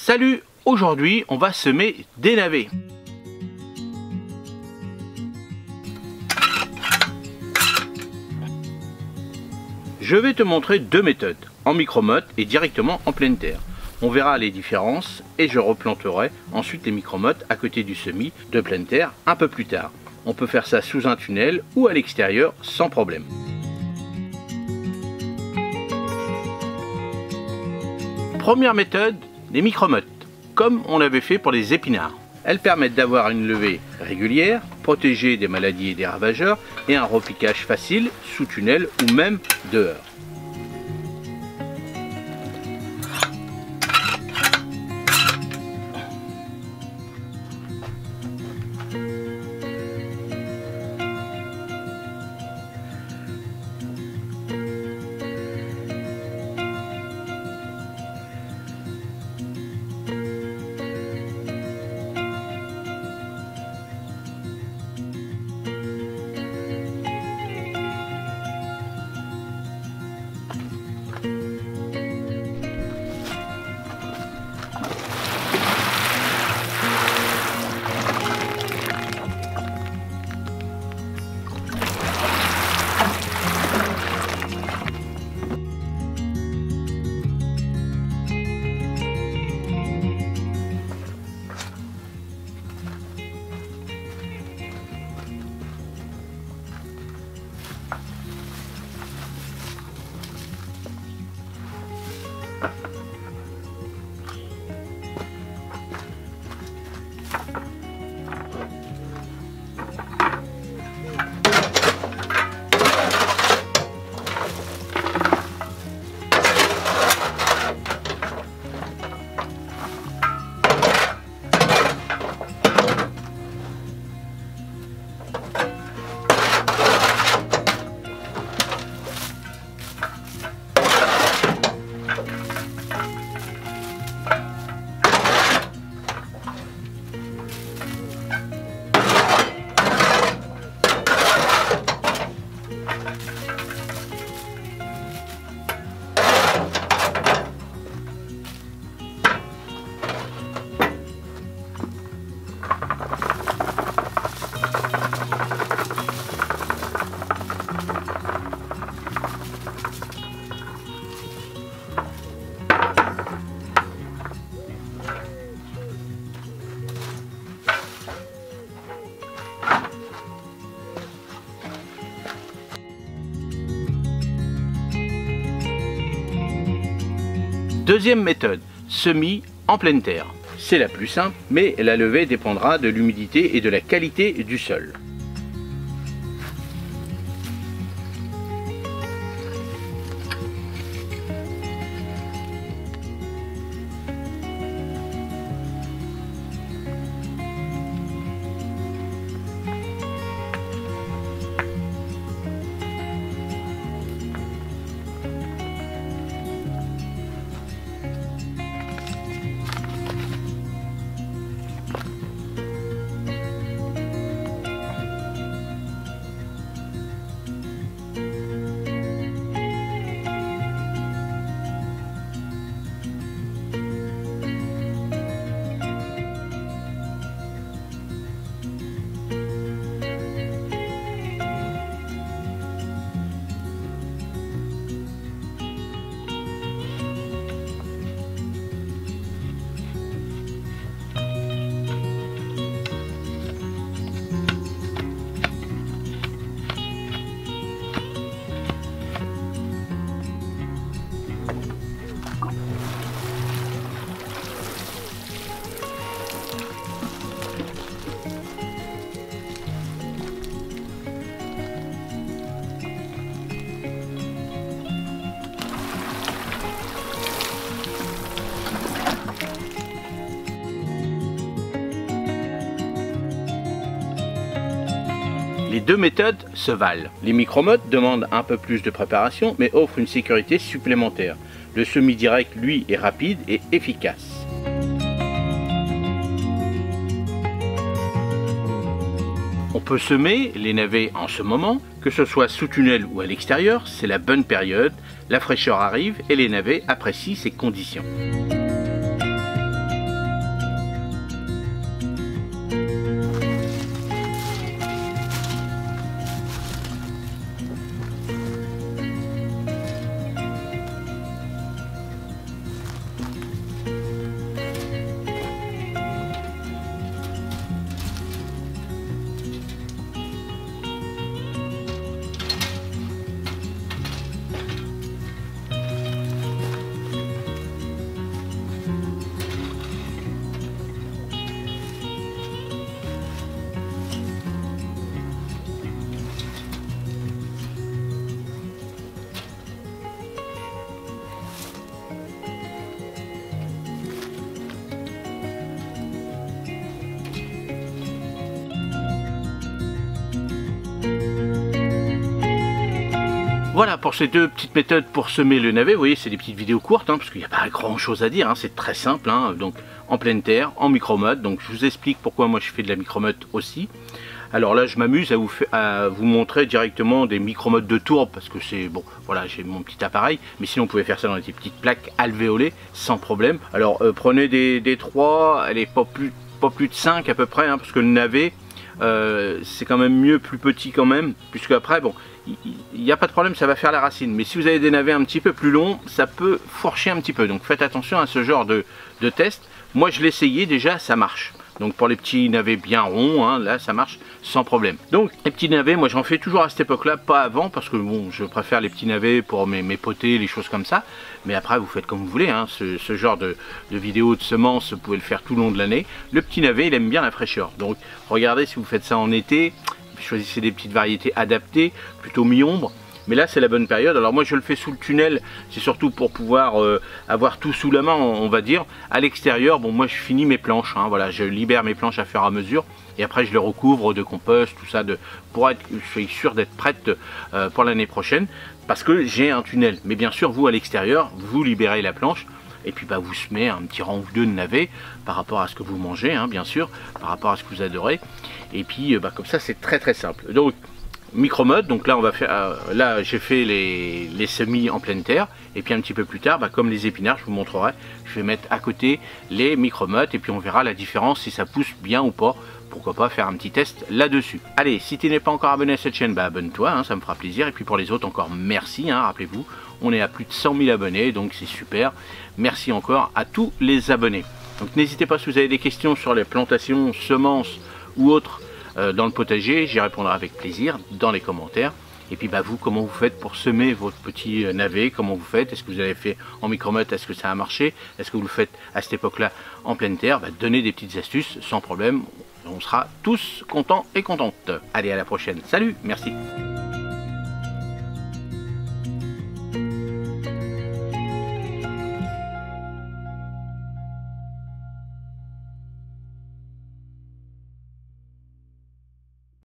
Salut, aujourd'hui on va semer des navets. Je vais te montrer deux méthodes, en micromotte et directement en pleine terre. On verra les différences et je replanterai ensuite les micromottes à côté du semis de pleine terre un peu plus tard. On peut faire ça sous un tunnel ou à l'extérieur sans problème. Première méthode, les micromottes, comme on l'avait fait pour les épinards. Elles permettent d'avoir une levée régulière, protégée des maladies et des ravageurs, et un repiquage facile sous tunnel ou même dehors. Deuxième méthode, semis en pleine terre. C'est la plus simple, mais la levée dépendra de l'humidité et de la qualité du sol. Les deux méthodes se valent. Les micromottes demandent un peu plus de préparation mais offrent une sécurité supplémentaire. Le semis direct, lui, est rapide et efficace. On peut semer les navets en ce moment, que ce soit sous tunnel ou à l'extérieur, c'est la bonne période, la fraîcheur arrive et les navets apprécient ces conditions. Voilà pour ces deux petites méthodes pour semer le navet. Vous voyez, c'est des petites vidéos courtes, parce qu'il n'y a pas grand chose à dire, c'est très simple, donc en pleine terre, en micromotte. Donc je vous explique pourquoi moi je fais de la micromotte aussi. Alors là je m'amuse à vous montrer directement des micromottes de tourbe, parce que c'est bon, voilà, j'ai mon petit appareil, mais sinon on pouvait faire ça dans des petites plaques alvéolées sans problème. Alors prenez des 3, elle est pas plus de 5 à peu près, parce que le navet c'est quand même mieux plus petit quand même, puisque après bon, il n'y a pas de problème, ça va faire la racine. Mais si vous avez des navets un petit peu plus longs, ça peut fourcher un petit peu, donc faites attention à ce genre de test. Moi je l'ai essayé déjà, ça marche. Donc pour les petits navets bien ronds, là ça marche sans problème. Donc les petits navets, moi j'en fais toujours à cette époque-là, pas avant, parce que bon, je préfère les petits navets pour mes potés, les choses comme ça. Mais après vous faites comme vous voulez, ce genre de vidéo de semences, vous pouvez le faire tout le long de l'année. Le petit navet, il aime bien la fraîcheur. Donc regardez, si vous faites ça en été, choisissez des petites variétés adaptées, plutôt mi-ombre. Mais là c'est la bonne période. Alors moi je le fais sous le tunnel, c'est surtout pour pouvoir avoir tout sous la main, on va dire. À l'extérieur, bon, moi je finis mes planches, voilà, je libère mes planches à fur et à mesure, et après je les recouvre de compost, tout ça, pour être sûr d'être prête pour l'année prochaine, parce que j'ai un tunnel. Mais bien sûr, vous à l'extérieur, vous libérez la planche, et puis vous semez un petit rang ou deux de navets par rapport à ce que vous mangez, bien sûr, par rapport à ce que vous adorez. Et puis comme ça c'est très très simple. Donc micromotte, donc là on va faire, là j'ai fait les semis en pleine terre, et puis un petit peu plus tard, comme les épinards, je vous montrerai, je vais mettre à côté les micromottes, et puis on verra la différence, si ça pousse bien ou pas. Pourquoi pas faire un petit test là-dessus. Allez, si tu n'es pas encore abonné à cette chaîne, abonne-toi, ça me fera plaisir. Et puis pour les autres, encore merci, rappelez-vous, on est à plus de 100 000 abonnés, donc c'est super. Merci encore à tous les abonnés. Donc n'hésitez pas, si vous avez des questions sur les plantations, semences ou autres dans le potager, j'y répondrai avec plaisir dans les commentaires. Et puis vous, comment vous faites pour semer votre petit navet? Comment vous faites? Est-ce que vous avez fait en micromotte? Est-ce que ça a marché? Est-ce que vous le faites à cette époque-là en pleine terre? Donnez des petites astuces sans problème. On sera tous contents et contentes. Allez, à la prochaine. Salut, merci.